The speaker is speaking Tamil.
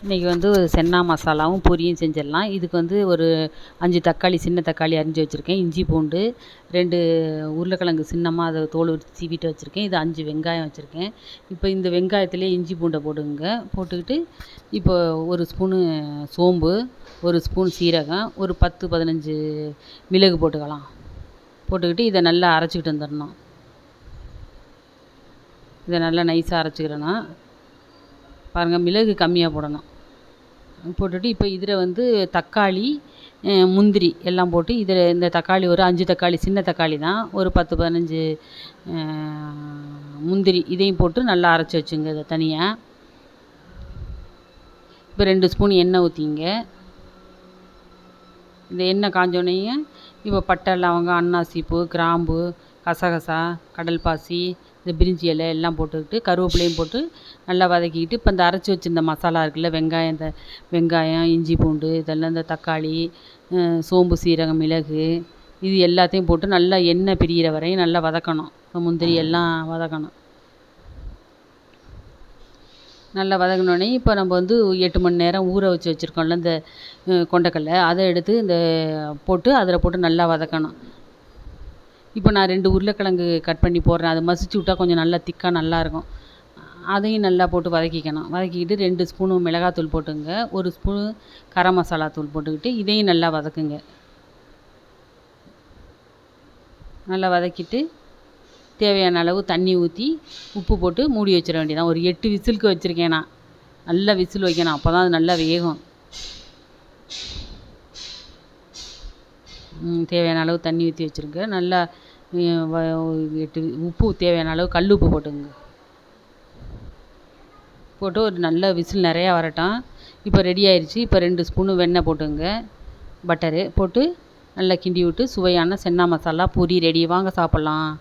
இன்றைக்கி வந்து ஒரு சென்னா மசாலாவும் பூரியும் செஞ்சிடலாம். இதுக்கு வந்து ஒரு 5 தக்காளி, சின்ன தக்காளி அரிஞ்சு வச்சுருக்கேன். இஞ்சி பூண்டு 2 உருளைக்கிழங்கு சின்னமாக அதை தோல் உரித்து சீவிட்டு வச்சுருக்கேன். இது 5 வெங்காயம் வச்சுருக்கேன். இப்போ இந்த வெங்காயத்திலே இஞ்சி பூண்டை போடுங்க. போட்டுக்கிட்டு இப்போ ஒரு ஸ்பூனு சோம்பு, ஒரு ஸ்பூன் சீரகம், ஒரு 10, 15 மிளகு போட்டுக்கலாம். போட்டுக்கிட்டு இதை நல்லா அரைச்சிக்கிட்டு வந்துடணும். இதை நல்லா நைஸாக அரைச்சிக்கிறணும். பாருங்கள், மிளகு கம்மியாக போடணும். போட்டுட்டு இப்போ இதில் வந்து தக்காளி, முந்திரி எல்லாம் போட்டு இதில் இந்த தக்காளி ஒரு 5 தக்காளி, சின்ன தக்காளி தான், ஒரு 10, 15 முந்திரி இதையும் போட்டு நல்லா அரைச்சி வச்சுங்க. இதை தனியாக இப்போ 2 ஸ்பூன் எண்ணெய் ஊற்றிங்க. இந்த எண்ணெய் காஞ்சோடனேயும் இப்போ பட்டை, லவங்கம், அன்னாசிப்பூ, கிராம்பு, கசகசா, கடல் பாசி, இந்த பிரிஞ்சி இலை எல்லாம் போட்டுக்கிட்டு கருவேப்பிலையும் போட்டு நல்லா வதக்கிக்கிட்டு இப்போ இந்த அரைச்சி வச்சுருந்த மசாலா இருக்குல்ல, வெங்காயம், இஞ்சி பூண்டு இதெல்லாம், இந்த தக்காளி, சோம்பு, சீரகம், மிளகு இது எல்லாத்தையும் போட்டு நல்லா எண்ணெய் பிரிகிற வரையும் நல்லா வதக்கணும். முந்திரி எல்லாம் வதக்கணும். நல்லா வதங்கினோடனே இப்போ நம்ம வந்து 8 மணி நேரம் ஊற வச்சு வச்சுருக்கோம்ல இந்த கொண்டக்கடலை, அதை எடுத்து இந்த போட்டு அதில் போட்டு நல்லா வதக்கணும். இப்போ நான் 2 உருளைக்கிழங்கு கட் பண்ணி போடுறேன். அதை மசிச்சு விட்டா கொஞ்சம் நல்லா திக்காக நல்லாயிருக்கும். அதையும் நல்லா போட்டு வதக்கிக்கணும். வதக்கிக்கிட்டு 2 ஸ்பூனு மிளகாத்தூள் போட்டுங்க. 1 ஸ்பூனு கரம் மசாலா தூள் போட்டுக்கிட்டு இதையும் நல்லா வதக்குங்க. நல்லா வதக்கிட்டு தேவையான அளவு தண்ணி ஊற்றி உப்பு போட்டு மூடி வச்சிட வேண்டியதான். ஒரு 8 விசிலுக்கு வச்சுருக்கேன் நான். நல்லா விசில் வைக்கணும், அப்போ தான் அது நல்லா வேகும். தேவையான அளவு தண்ணி ஊற்றி வச்சுருங்க. நல்லா 8 உப்பு தேவையான அளவு கல் உப்பு போட்டுங்க. போட்டு ஒரு நல்ல விசில் நிறையா வரட்டும். இப்போ ரெடி ஆயிடுச்சு. இப்போ 2 ஸ்பூனு வெண்ணெய் போட்டுங்க, பட்டரு போட்டு நல்லா கிண்டி விட்டு சுவையான சென்னா மசாலா பூரி ரெடி. வாங்க சாப்பிட்லாம்.